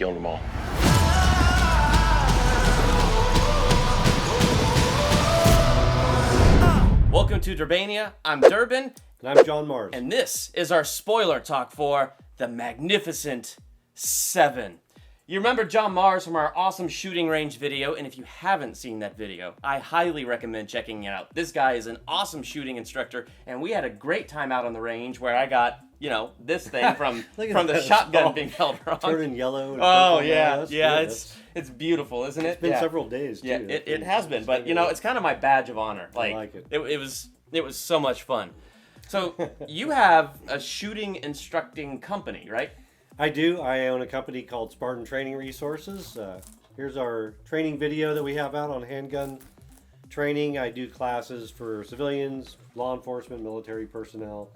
killed them all. Welcome to Durbania. I'm Durbin. And I'm John Mars. And this is our spoiler talk for The Magnificent Seven. You remember John Mars from our awesome shooting range video, and if you haven't seen that video, I highly recommend checking it out. This guy is an awesome shooting instructor, and we had a great time out on the range where I got, this thing from the shotgun being held wrong. Turning yellow. And oh, purple. yeah, it's beautiful, isn't it? It's been several days, too. Yeah, it has been, but, it's kind of my badge of honor. I like it. It was so much fun. So, you have a shooting instructing company, right? I do. I own a company called Spartan Training Resources. Here's our training video that we have out on handgun training. I do classes for civilians, law enforcement, military personnel,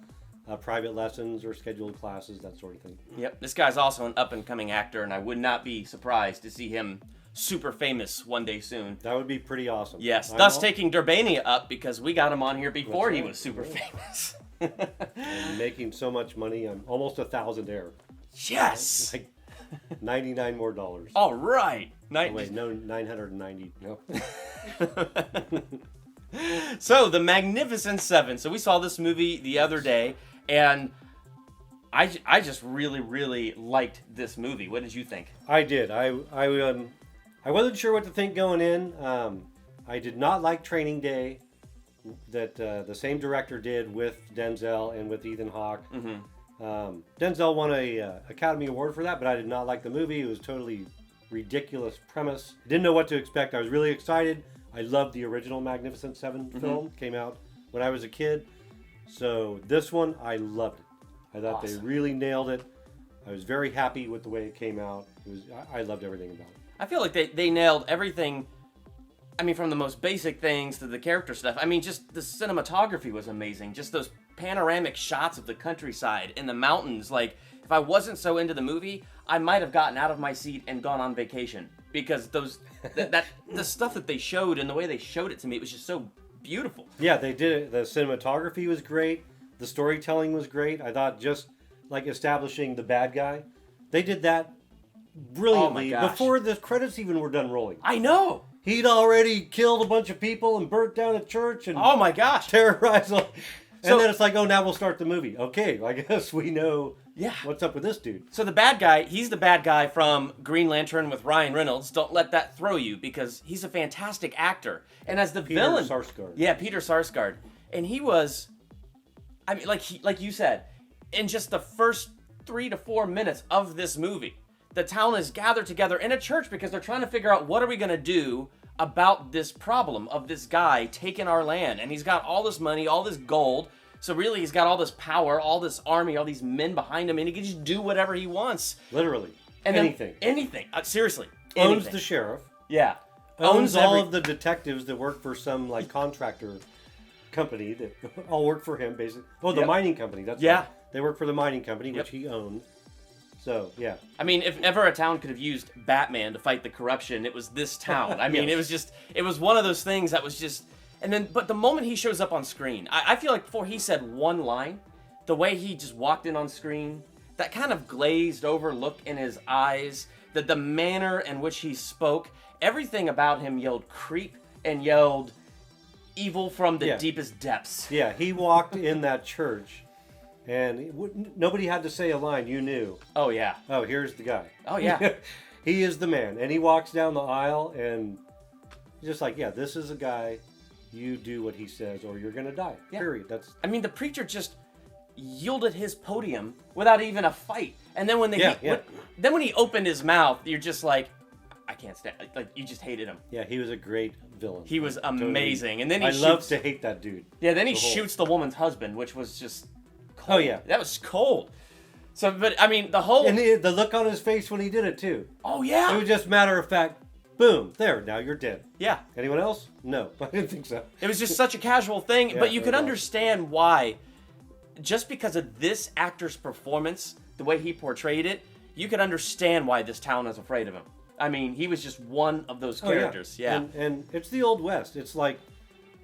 private lessons or scheduled classes, that sort of thing. Yep. This guy's also an up-and-coming actor, and I would not be surprised to see him super famous one day soon. That would be pretty awesome. Yes. Thus taking Durbania up because we got him on here before he was super famous. And making so much money. I'm almost $1,000 Yes. Like $99 more. All right. Oh, wait, no, 990. No. So, The Magnificent Seven. So we saw this movie the other day, and I just really, really liked this movie. What did you think? I did. I wasn't sure what to think going in. I did not like Training Day that the same director did with Denzel and with Ethan Hawke. Mm-hmm. Denzel won a Academy Award for that, but I did not like the movie. It was totally ridiculous premise. Didn't know what to expect. I was really excited. I loved the original Magnificent Seven film. Came out when I was a kid. So this one, I loved it. I thought they really nailed it. I was very happy with the way it came out. I loved everything about it. I feel like they nailed everything. I mean, from the most basic things to the character stuff. I mean, just the cinematography was amazing. Just those panoramic shots of the countryside and the mountains. Like, if I wasn't so into the movie, I might have gotten out of my seat and gone on vacation. Because the stuff that they showed and the way they showed it to me, it was just so beautiful. Yeah, they did it. The cinematography was great. The storytelling was great. I thought just like establishing the bad guy, they did that brilliantly before the credits even were done rolling. I know. He'd already killed a bunch of people and burnt down a church and oh my gosh, terrorized them. And then it's like, oh, now we'll start the movie. Okay, I guess we know what's up with this dude. So the bad guy, he's the bad guy from Green Lantern with Ryan Reynolds. Don't let that throw you because he's a fantastic actor. And as the villain, Sarsgaard. Yeah, Peter Sarsgaard. And he was, I mean, like you said, in just the first 3 to 4 minutes of this movie, the town is gathered together in a church because they're trying to figure out what are we going to do about this problem of this guy taking our land. And he's got all this money, all this gold. So really, he's got all this power, all this army, all these men behind him, and he can just do whatever he wants. Literally. And anything. Anything. Seriously. Owns anything. the sheriff. Yeah. Owns all of the detectives that work for some like contractor company that all work for him, basically. Oh, the mining company. That's right. They work for the mining company, which he owned. So, yeah. I mean, if ever a town could have used Batman to fight the corruption, it was this town. I mean, it was one of those things that was just... But the moment he shows up on screen, I feel like before he said one line, the way he just walked in on screen, that kind of glazed over look in his eyes, the manner in which he spoke, everything about him yelled creep and yelled evil from the deepest depths. Yeah, he walked in that church, and nobody had to say a line. You knew. Oh, yeah. Oh, here's the guy. Oh, yeah. He is the man. And he walks down the aisle, and just like, this is a guy... You do what he says, or you're gonna die. Yeah. Period. I mean, the preacher just yielded his podium without even a fight, and then when he opened his mouth, you're just like, I can't stand. Like you just hated him. Yeah, he was a great villain. He was amazing, and then I love to hate that dude. Yeah, then he shoots the woman's husband, which was just cold. Oh yeah, that was cold. So, but I mean, the whole and the look on his face when he did it too. Oh yeah, it was just matter of fact. Boom, there, now you're dead. Yeah. Anyone else? No, I didn't think so. It was just such a casual thing, but you could understand why, just because of this actor's performance, the way he portrayed it, you could understand why this town is afraid of him. I mean, he was just one of those characters. Yeah. And it's the Old West. It's like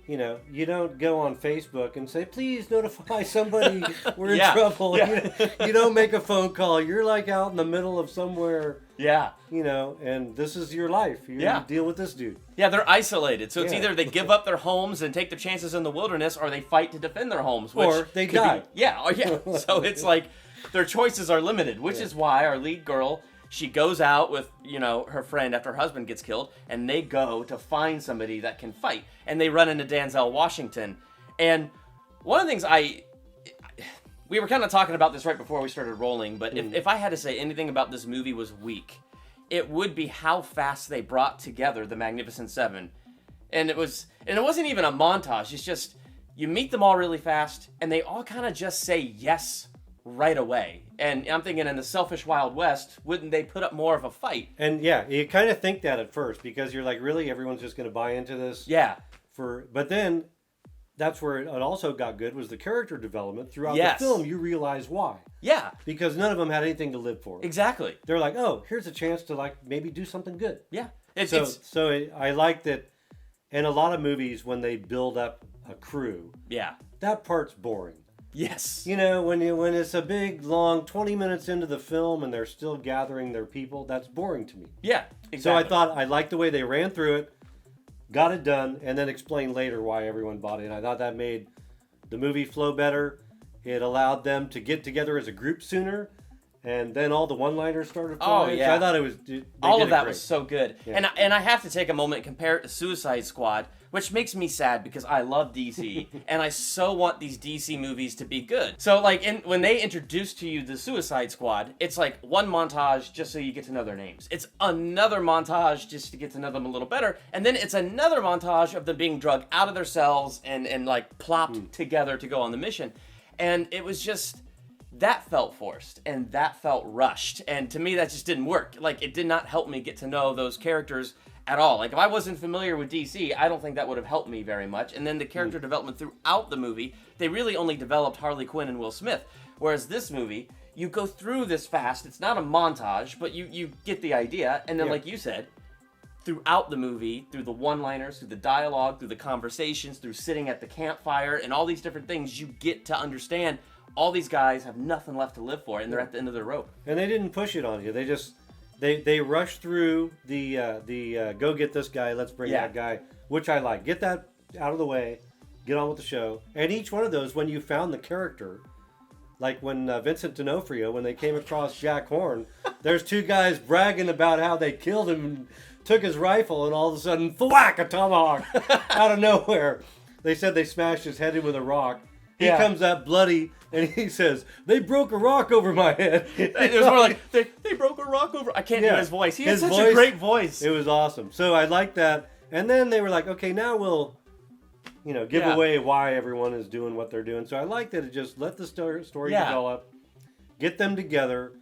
you don't go on Facebook and say, please notify somebody we're in Yeah. trouble. Yeah. You don't make a phone call. You're like out in the middle of somewhere, Yeah. and this is your life. You Yeah. deal with this dude. Yeah, they're isolated. So it's Yeah. either they give up their homes and take their chances in the wilderness, or they fight to defend their homes. Which Or they could die. Yeah. So it's like their choices are limited, which is why our lead girl, she goes out with, her friend after her husband gets killed, and they go to find somebody that can fight. And they run into Denzel Washington. And one of the things we were kind of talking about this right before we started rolling, but if I had to say anything about this movie was weak, it would be how fast they brought together the Magnificent Seven. And it wasn't even a montage. It's just, you meet them all really fast, and they all kind of just say yes right away. And I'm thinking, in the selfish Wild West, wouldn't they put up more of a fight? And yeah, you kind of think that at first because you're like, really, everyone's just going to buy into this? Yeah. But then that's where it also got good, was the character development throughout Yes. the film. You realize why. Yeah. Because none of them had anything to live for. Exactly. They're like, oh, here's a chance to maybe do something good. Yeah. I like that. In a lot of movies, when they build up a crew, Yeah. that part's boring. Yes. When it's a big, long 20 minutes into the film and they're still gathering their people, that's boring to me. Yeah. Exactly. So I thought I liked the way they ran through it, got it done, and then explained later why everyone bought it. I thought that made the movie flow better. It allowed them to get together as a group sooner, and then all the one-liners started flying. Oh, yeah. So I thought it was all of that great. was so good. Yeah. And I have to take a moment and compare it to Suicide Squad, which makes me sad because I love DC and I so want these DC movies to be good. So when they introduce to you the Suicide Squad, it's like one montage just so you get to know their names. It's another montage just to get to know them a little better, and then it's another montage of them being drugged out of their cells and plopped together to go on the mission. And it was just, that felt forced and that felt rushed, and to me that just didn't work. It did not help me get to know those characters at all. If I wasn't familiar with DC, I don't think that would have helped me very much. And then the character development throughout the movie, they really only developed Harley Quinn and Will Smith. Whereas this movie, you go through this fast. It's not a montage, but you get the idea. And then, like you said, throughout the movie, through the one-liners, through the dialogue, through the conversations, through sitting at the campfire, and all these different things, you get to understand all these guys have nothing left to live for, and they're at the end of their rope. And they didn't push it on you. They just they rushed through the go get this guy, let's bring that guy, which I like. Get that out of the way, get on with the show. And each one of those, when you found the character, like when Vincent D'Onofrio, when they came across Jack Horn, there's two guys bragging about how they killed him and took his rifle, and all of a sudden, thwack, a tomahawk out of nowhere. They said they smashed his head in with a rock. He comes up bloody, and he says, "They broke a rock over my head." It was more like, they broke a rock over... I can't do his voice. He has such a great voice. It was awesome. So I liked that. And then they were like, okay, now we'll, give away why everyone is doing what they're doing. So I like that it just let the story develop, get them together,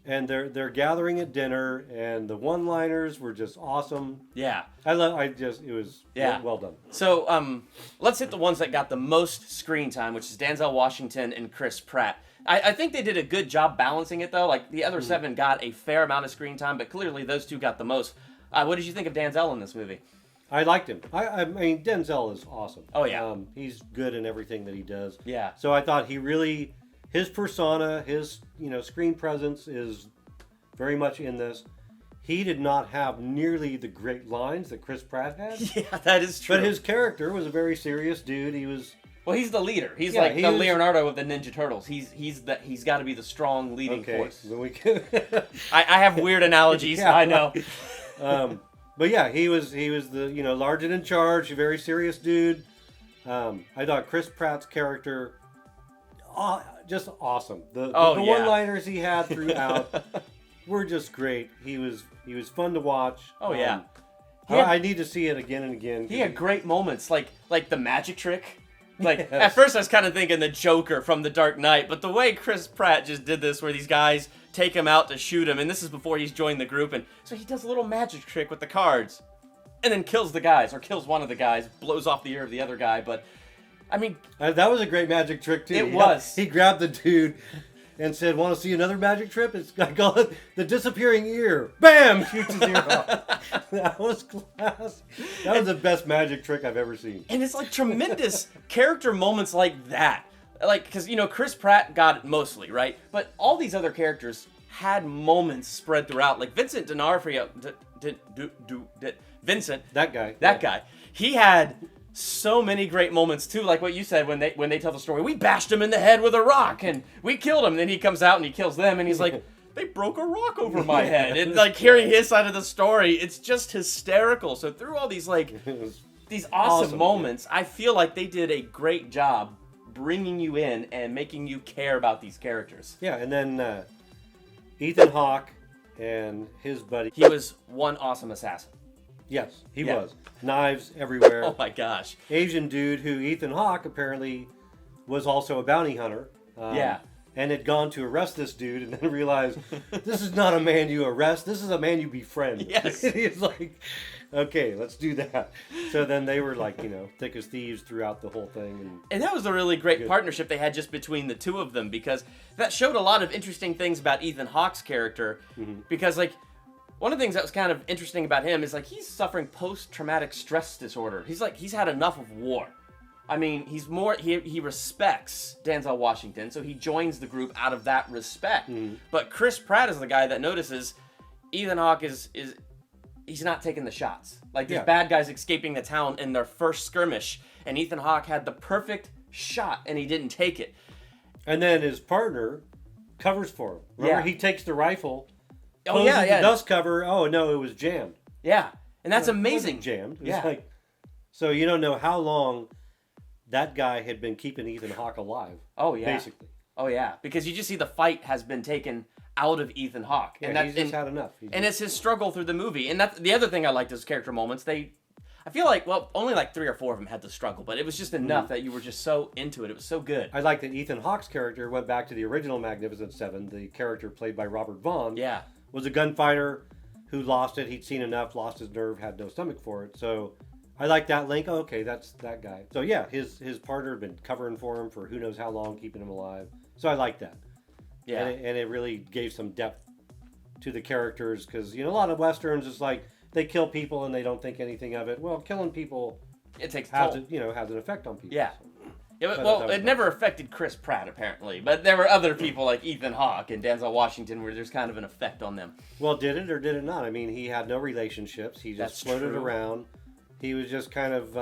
and they're gathering at dinner, and the one-liners were just awesome. Yeah. It was well done. So let's hit the ones that got the most screen time, which is Denzel Washington and Chris Pratt. I think they did a good job balancing it, though. The other seven got a fair amount of screen time, but clearly those two got the most. What did you think of Denzel in this movie? I liked him. I mean, Denzel is awesome. Oh, yeah. He's good in everything that he does. Yeah. So I thought his persona, his screen presence is very much in this. He did not have nearly the great lines that Chris Pratt had. Yeah, that is true. But his character was a very serious dude. He was... Well, he's the leader. He's the Leonardo of the Ninja Turtles. He's got to be the strong leading force. Then we can... I have weird analogies. Yeah, I know. But yeah, he was the large and in charge, a very serious dude. I thought Chris Pratt's character, just awesome. The one-liners he had throughout were just great. He was fun to watch. Oh yeah. I need to see it again and again. He had great moments, like the magic trick. At first I was kind of thinking the Joker from The Dark Knight, but the way Chris Pratt just did this, where these guys take him out to shoot him, and this is before he's joined the group, and so he does a little magic trick with the cards, and then kills the guys, or kills one of the guys, blows off the ear of the other guy. But I mean, that was a great magic trick too. It was. He grabbed the dude, and said, "Want to see another magic trick? I call it the disappearing ear." Bam! Shoots his ear off. That was class. That was the best magic trick I've ever seen. And it's like tremendous character moments like that. Like, because, you know, Chris Pratt got it mostly, right? But all these other characters had moments spread throughout. Like Vincent D'Onofrio, Vincent. That guy. That guy. He had so many great moments too, like what you said when they tell the story. We bashed him in the head with a rock and we killed him. And then he comes out and he kills them and he's like, they broke a rock over my head. And like hearing his side of the story, it's just hysterical. So through all these like these awesome moments, I feel like they did a great job bringing you in and making you care about these characters. Yeah, and then Ethan Hawke and his buddy. He was one awesome assassin. Yes, he was. Knives everywhere. Oh my gosh. Asian dude who Ethan Hawke apparently was also a bounty hunter. And had gone to arrest this dude and then realized, this is not a man you arrest, this is a man you befriend. Yes. He's like, okay, let's do that. So then they were like, you know, thick as thieves throughout the whole thing. And that was a really great partnership they had just between the two of them, because that showed a lot of interesting things about Ethan Hawke's character. Because, like, one of the things that was kind of interesting about him is, like, he's suffering post-traumatic stress disorder. He's had enough of war. I mean, he respects Denzel Washington, so he joins the group out of that respect. But Chris Pratt is the guy that notices Ethan Hawke he's not taking the shots. Like, these bad guys escaping the town in their first skirmish, and Ethan Hawke had the perfect shot, and he didn't take it. And then his partner covers for him. Remember, he takes the rifle, closes the dust cover. Oh, no, it was jammed. Yeah, and that's amazing. It wasn't jammed. It was like, so you don't know how long that guy had been keeping Ethan Hawke alive. Oh, yeah. Basically. Oh, yeah. Because you just see the fight has been taken out of Ethan Hawke. And he's just had enough. It's his struggle through the movie. And that's the other thing I liked is character moments. I feel like, well, only like 3 or 4 of them had the struggle, but it was just enough that you were just so into it. It was so good. I like that Ethan Hawke's character went back to the original Magnificent Seven. The character played by Robert Vaughn was a gunfighter who lost it. He'd seen enough, lost his nerve, had no stomach for it. So I like that link. Oh, okay, that's that guy. So yeah, his partner had been covering for him for who knows how long, keeping him alive. So I like that. Yeah. And it really gave some depth to the characters, because, you know, a lot of Westerns is like, they kill people and they don't think anything of it. Well, killing people has an effect on people. Yeah. Well, it never affected Chris Pratt, apparently. But there were other people like Ethan Hawke and Denzel Washington where there's kind of an effect on them. Well, did it or did it not? I mean, he had no relationships. He just floated around. He was just kind of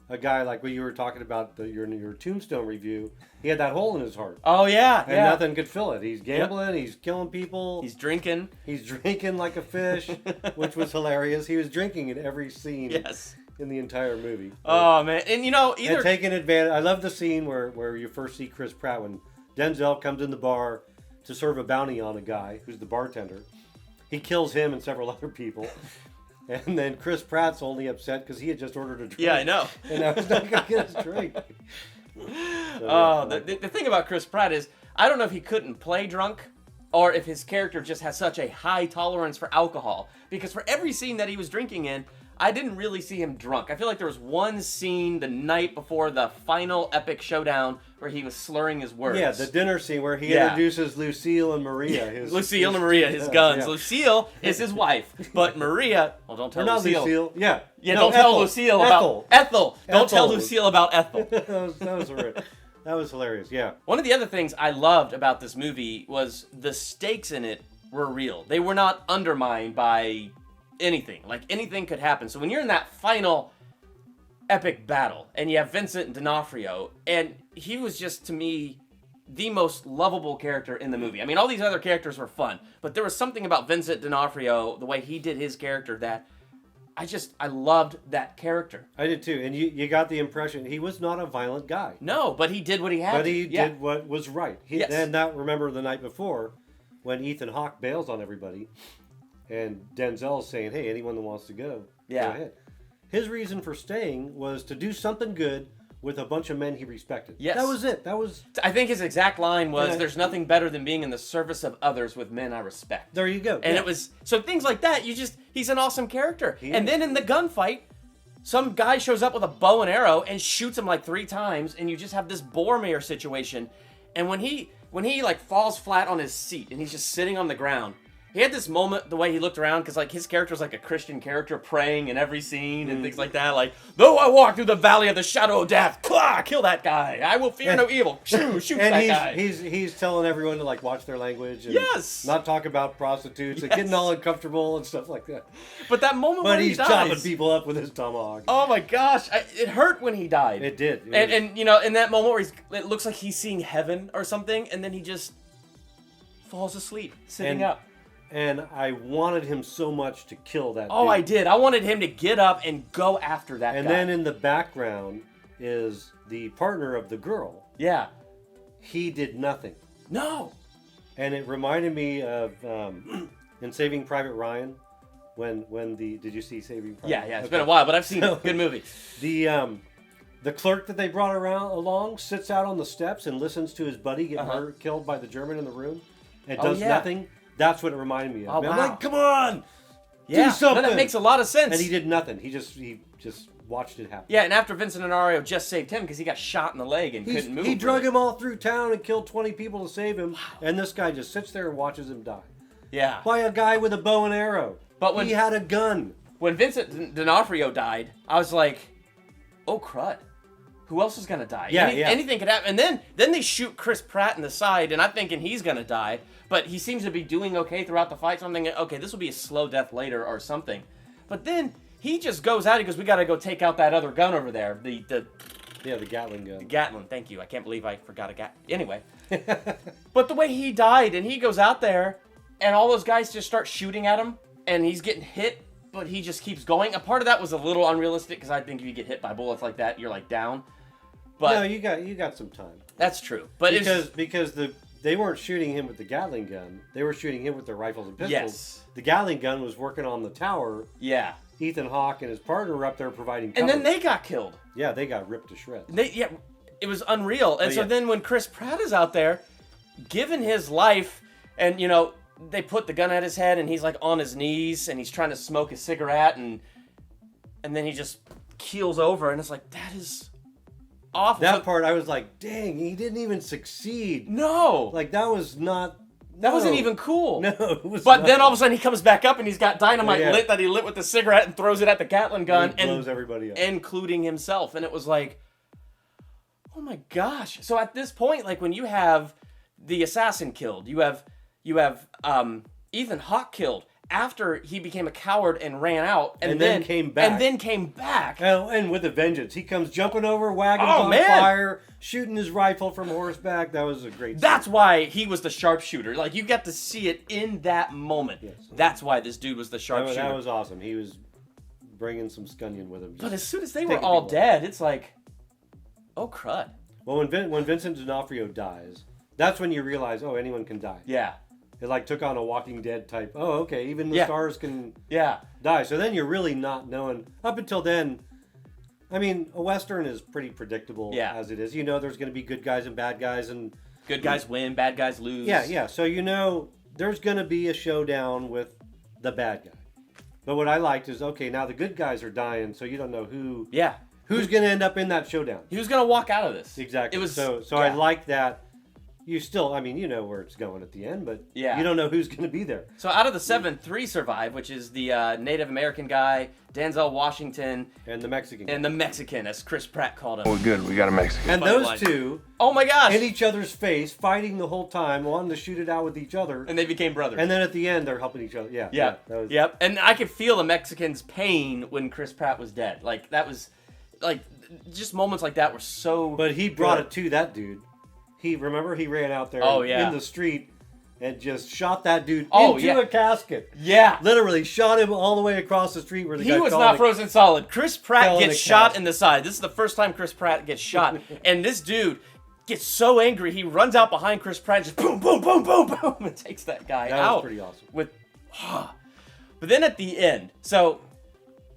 a guy like what you were talking about your Tombstone review. He had that hole in his heart. Oh, yeah. And nothing could fill it. He's gambling. He's killing people. He's drinking. He's drinking like a fish, which was hilarious. He was drinking in every scene in the entire movie. Oh, man. And, you know, and taking advantage. I love the scene where you first see Chris Pratt when Denzel comes in the bar to serve a bounty on a guy who's the bartender. He kills him and several other people. And then Chris Pratt's only upset because he had just ordered a drink. Yeah, I know. And I was not going to get his drink. The thing about Chris Pratt is, I don't know if he couldn't play drunk or if his character just has such a high tolerance for alcohol. Because for every scene that he was drinking in, I didn't really see him drunk. I feel like there was one scene the night before the final epic showdown where he was slurring his words. Yeah, the dinner scene where he introduces Lucille and Maria. His guns. Yeah. Lucille is his wife, but Maria, well, don't tell Lucille. Yeah. Yeah, no, don't tell Lucille about Ethel. Don't tell Lucille about Ethel. That was hilarious, yeah. One of the other things I loved about this movie was the stakes in it were real. They were not undermined by anything. Like, anything could happen. So when you're in that final epic battle and you have Vincent D'Onofrio, and he was just, to me, the most lovable character in the movie. I mean, all these other characters were fun, but there was something about Vincent D'Onofrio, the way he did his character, that I loved that character. I did too. And you got the impression he was not a violent guy. No, but he did what he had to. But he did what was right. And that, remember the night before when Ethan Hawke bails on everybody and Denzel's saying, hey, anyone that wants to go ahead. His reason for staying was to do something good with a bunch of men he respected. Yes. That was it. I think his exact line was, there's nothing better than being in the service of others with men I respect. There you go. And it was, so things like that, he's an awesome character. And then in the gunfight, some guy shows up with a bow and arrow and shoots him like 3 times, and you just have this Boromir situation. And when when he like falls flat on his seat and he's just sitting on the ground. He had this moment, the way he looked around, because like his character's like a Christian character praying in every scene and things like that. Like, though I walk through the valley of the shadow of death, kill that guy. I will fear no evil. Shoot and that guy. He's telling everyone to like watch their language and Yes. not talk about prostitutes and getting all uncomfortable and stuff like that. But that moment But when he he's dies, chopping people up with his tomahawk. oh my gosh, it hurt when he died. It did. And you know, in that moment where it looks like he's seeing heaven or something, and then he just falls asleep sitting up. And I wanted him so much to kill that Oh, dude. I did. I wanted him to get up and go after that guy. And then in the background is the partner of the girl. Yeah. He did nothing. No. And it reminded me of in Saving Private Ryan, did you see Saving Private? Yeah, it's been a while, but I've seen it. Good movie. The clerk that they brought along sits out on the steps and listens to his buddy get killed by the German in the room, and does nothing. That's what it reminded me of. Oh, Man, wow. I'm like, come on, Yeah, do something. that makes a lot of sense. And he did nothing. He just watched it happen. Yeah, and after Vincent and Ario just saved him because he got shot in the leg and couldn't move. He drug him all through town and killed 20 people to save him, and this guy just sits there and watches him die. Yeah. By a guy with a bow and arrow. But when he had a gun. When Vincent D'Onofrio died, I was like, oh crud. Who else is gonna die? Yeah, Anything could happen. And then they shoot Chris Pratt in the side, and I'm thinking he's gonna die. But he seems to be doing okay throughout the fight. So I'm thinking, okay, this will be a slow death later or something. But then he just goes out. He goes, we gotta go take out that other gun over there. The Gatling gun. Gatlin. Thank you. I can't believe I forgot a Anyway, but the way he died, and he goes out there, and all those guys just start shooting at him, and he's getting hit. But he just keeps going. A part of that was a little unrealistic because I think if you get hit by bullets like that, you're like down. But no, you got some time. That's true. But because they weren't shooting him with the Gatling gun. They were shooting him with their rifles and pistols. Yes. The Gatling gun was working on the tower. Yeah. Ethan Hawke and his partner were up there providing cover. And then they got killed. Yeah, they got ripped to shreds. It was unreal. And so then when Chris Pratt is out there, given his life, and you know, they put the gun at his head and he's like on his knees and he's trying to smoke a cigarette and then he just keels over and it's like, that is awful. That part I was like, dang, he didn't even succeed. No. Like that was not. That wasn't even cool. No, it was But not. then all of a sudden he comes back up and he's got dynamite Yeah. that he lit with the cigarette and throws it at the Gatling gun and blows everybody up, including himself. And it was like, oh my gosh. So at this point, like when you have the assassin killed, you have Ethan Hawke killed after he became a coward and ran out, and then came back. And then came back. And with a vengeance. He comes jumping over, wagons on fire, shooting his rifle from horseback. That was a great scene. That's why he was the sharpshooter. Like, you got to see it in that moment. Yes. That's why this dude was the sharpshooter. That was awesome. He was bringing some scunion with him. But as soon as they were all dead, it's like, oh, crud. Well, when Vincent D'Onofrio dies, that's when you realize, oh, anyone can die. Yeah. It like took on a Walking Dead type. Oh, okay, even the stars can die. So then you're really not knowing. Up until then, I mean, a Western is pretty predictable as it is. You know there's going to be good guys and bad guys. And good guys win, bad guys lose. Yeah. So you know there's going to be a showdown with the bad guy. But what I liked is, okay, now the good guys are dying, so you don't know who's going to end up in that showdown. Who's going to walk out of this? Exactly. It was so I like that. You still, I mean, you know where it's going at the end, but you don't know who's going to be there. So out of the 7, 3 survive, which is the Native American guy, Denzel Washington. And the Mexican. And the Mexican, as Chris Pratt called him. Oh, good. We got a Mexican. And those two. Oh my gosh. In each other's face, fighting the whole time, wanting to shoot it out with each other. And they became brothers. And then at the end, they're helping each other. Yeah. Yep. And I could feel the Mexican's pain when Chris Pratt was dead. Like, that was, like, just moments like that were so But he brought it to that dude. He ran out there in the street and just shot that dude into a casket. Yeah. Literally shot him all the way across the street where the guy He was not frozen solid. Chris Pratt gets shot in the side. This is the first time Chris Pratt gets shot. And this dude gets so angry, he runs out behind Chris Pratt and just boom, boom, boom, boom, boom, and takes that guy out. That was pretty awesome. But then at the end, so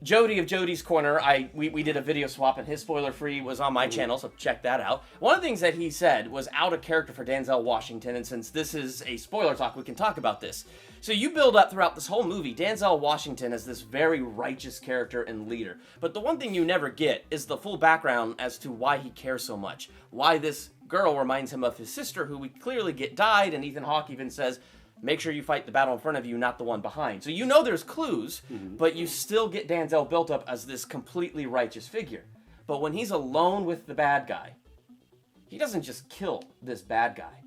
Jody of Jody's Corner, we did a video swap, and his spoiler free was on my channel, so check that out. One of the things that he said was out of character for Denzel Washington, and since this is a spoiler talk, we can talk about this. So you build up throughout this whole movie Denzel Washington as this very righteous character and leader. But the one thing you never get is the full background as to why he cares so much. Why this girl reminds him of his sister, who we clearly get died, and Ethan Hawke even says, make sure you fight the battle in front of you, not the one behind. So you know there's clues, but you still get Denzel built up as this completely righteous figure. But when he's alone with the bad guy, he doesn't just kill this bad guy.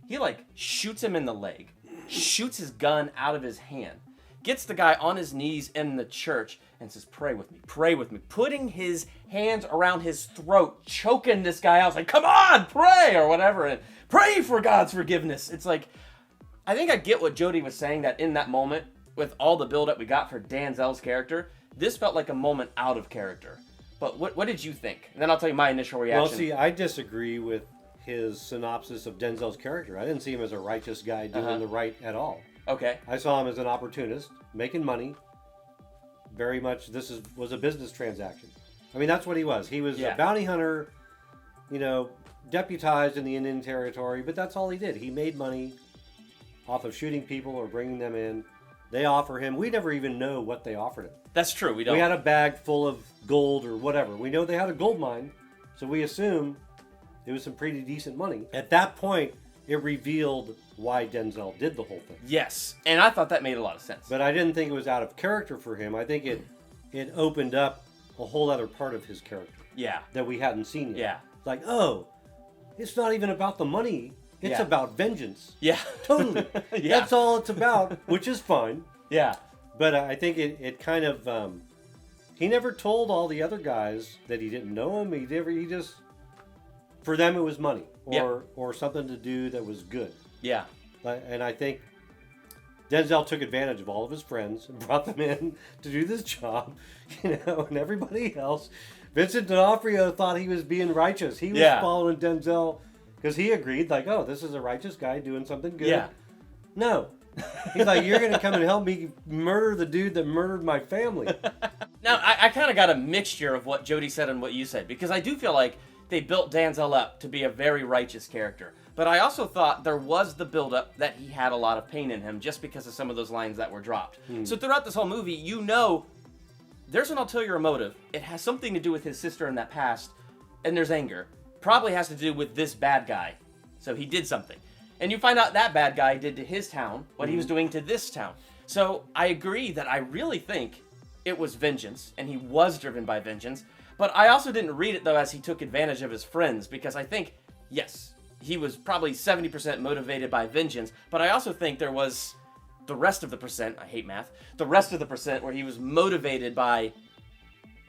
He, like, shoots him in the leg, shoots his gun out of his hand, gets the guy on his knees in the church and says, pray with me, putting his hands around his throat, choking this guy out. It's like, come on, pray, or whatever, and pray for God's forgiveness. It's like, I think I get what Jody was saying, that in that moment, with all the build-up we got for Denzel's character, this felt like a moment out of character. But what did you think? And then I'll tell you my initial reaction. Well, see, I disagree with his synopsis of Denzel's character. I didn't see him as a righteous guy doing the right at all. Okay. I saw him as an opportunist, making money. Very much, was a business transaction. I mean, that's what he was. He was a bounty hunter, deputized in the Indian Territory, but that's all he did. He made money off of shooting people or bringing them in. They offer him. We never even know what they offered him. That's true. We don't. We had a bag full of gold or whatever. We know they had a gold mine, so we assume it was some pretty decent money. At that point, it revealed why Denzel did the whole thing. Yes, and I thought that made a lot of sense. But I didn't think it was out of character for him. I think it opened up a whole other part of his character. Yeah. That we hadn't seen yet. Yeah. Like, oh, it's not even about the money. It's about vengeance. Yeah. Totally. That's all it's about, which is fine. Yeah. But I think it kind of... he never told all the other guys that he didn't know him. He just... For them, it was money. Or something to do that was good. Yeah. And I think Denzel took advantage of all of his friends and brought them in to do this job, and everybody else. Vincent D'Onofrio thought he was being righteous. He was following Denzel because he agreed, like, oh, this is a righteous guy doing something good. Yeah. No. He's like, you're going to come and help me murder the dude that murdered my family. Now, I kind of got a mixture of what Jody said and what you said, because I do feel like they built Denzel up to be a very righteous character. But I also thought there was the buildup that he had a lot of pain in him just because of some of those lines that were dropped. So throughout this whole movie, there's an ulterior motive. It has something to do with his sister in that past, and there's anger. Probably has to do with this bad guy. So he did something. And you find out that bad guy did to his town what he was doing to this town. So I agree that I really think it was vengeance, and he was driven by vengeance. But I also didn't read it, though, as he took advantage of his friends, because I think, yes, he was probably 70% motivated by vengeance, but I also think there was the rest of the percent, I hate math, the rest of the percent where he was motivated by,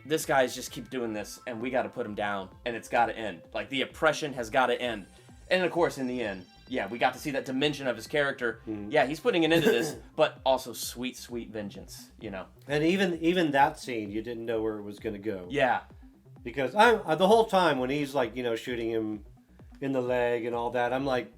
this guy's just keep doing this, and we got to put him down, and it's got to end. Like, the oppression has got to end. And, of course, in the end, we got to see that dimension of his character. Yeah, he's putting an end to this, but also sweet, sweet vengeance, And even that scene, you didn't know where it was going to go. Yeah. Because the whole time when he's like, shooting him in the leg and all that, I'm like,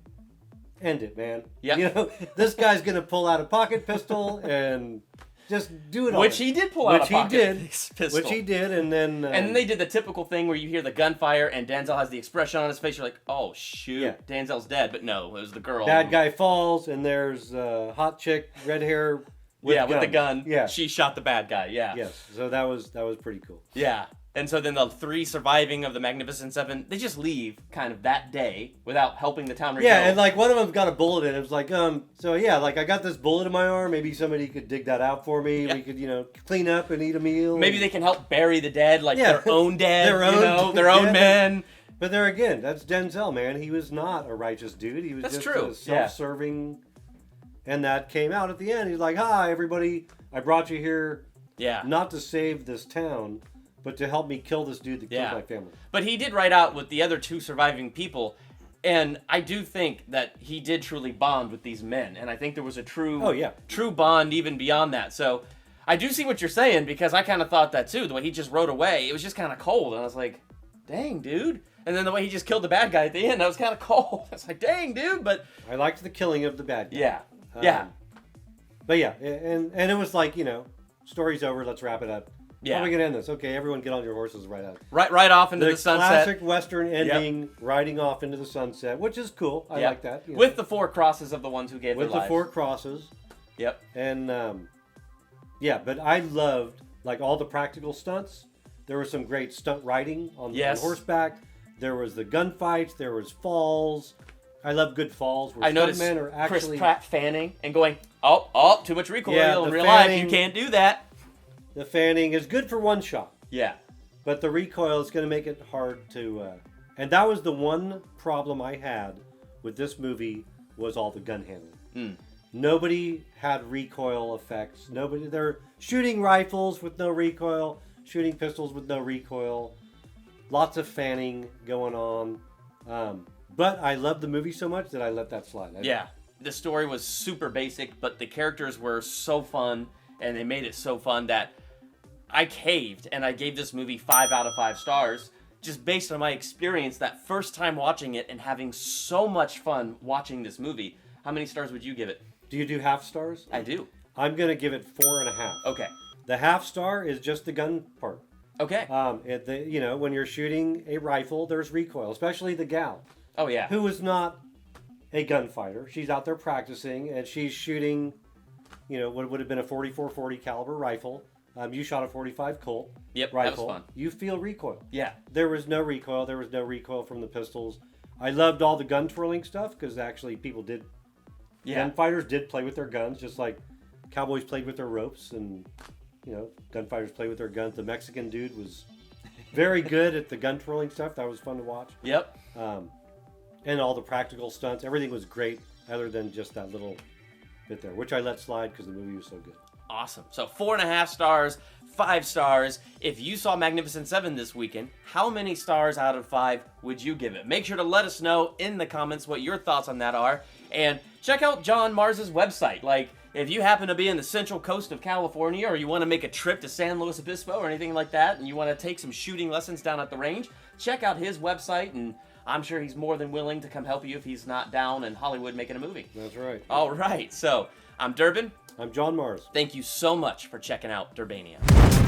end it, man. Yeah. This guy's going to pull out a pocket pistol and just do it all. Which he did pull out a pocket pistol. Which he did, and then... and then they did the typical thing where you hear the gunfire and Denzel has the expression on his face. You're like, oh, shoot, Denzel's dead. But no, it was the girl. Bad guy falls, and there's a hot chick, red hair, with the gun. Yeah. She shot the bad guy, Yes, so that was pretty cool. Yeah. And so then the three surviving of the Magnificent Seven, they just leave kind of that day without helping the town rebuild. Yeah, and like one of them's got a bullet in it. It was like, I got this bullet in my arm. Maybe somebody could dig that out for me. Yeah. We could, clean up and eat a meal. Maybe they can help bury the dead, like their own dead, their own men. But there again, that's Denzel, man. He was not a righteous dude. He was just a self-serving. And that came out at the end. He's like, hi, everybody. I brought you here not to save this town, but to help me kill this dude that killed my family. But he did ride out with the other two surviving people, and I do think that he did truly bond with these men, and I think there was a true bond even beyond that. So I do see what you're saying, because I kind of thought that too. The way he just rode away, it was just kind of cold, and I was like, dang, dude. And then the way he just killed the bad guy at the end, that was kind of cold. I was like, dang, dude, but... I liked the killing of the bad guy. Yeah. But yeah, and it was like, story's over, let's wrap it up. Yeah. How are we going to end this? Okay, everyone get on your horses right out. Right off into the sunset. Classic Western ending, riding off into the sunset, which is cool. I like that. With the 4 crosses of the ones who gave their lives. With the 4 crosses. Yep. And, but I loved, like, all the practical stunts. There was some great stunt riding on horseback. There was the gunfights. There was falls. I love good falls. Where I noticed stuntmen are actually... Chris Pratt fanning and going, oh, too much recoil Yeah, in the real life. fanning- You can't do that. The fanning is good for one shot. Yeah. But the recoil is going to make it hard to... And that was the one problem I had with this movie was all the gun handling. Nobody had recoil effects. They're shooting rifles with no recoil, shooting pistols with no recoil. Lots of fanning going on. But I loved the movie so much that I let that slide. Yeah. The story was super basic, but the characters were so fun, and they made it so fun that I caved, and I gave this movie 5 out of 5 stars, just based on my experience that first time watching it and having so much fun watching this movie. How many stars would you give it? Do you do half stars? I do. I'm going to give it 4.5. Okay. The half star is just the gun part. Okay. When you're shooting a rifle, there's recoil, especially the gal. Oh, yeah. Who is not a gunfighter. She's out there practicing, and she's shooting, what would have been a 44-40 caliber rifle. You shot a 45 Colt rifle. That was fun. You feel recoil. Yeah. There was no recoil. There was no recoil from the pistols. I loved all the gun twirling stuff because actually people did. Yeah. Gunfighters did play with their guns, just like cowboys played with their ropes, and gunfighters play with their guns. The Mexican dude was very good at the gun twirling stuff. That was fun to watch. Yep. And all the practical stunts. Everything was great other than just that little bit there, which I let slide because the movie was so good. Awesome. So 4.5 stars, 5 stars. If you saw Magnificent Seven this weekend, how many stars out of 5 would you give it? Make sure to let us know in the comments what your thoughts on that are. And check out John Mars's website. Like, if you happen to be in the central coast of California, or you want to make a trip to San Luis Obispo or anything like that, and you want to take some shooting lessons down at the range, check out his website, and I'm sure he's more than willing to come help you if he's not down in Hollywood making a movie. That's right. All right. So, I'm Durbin. I'm John Mars. Thank you so much for checking out Durbania.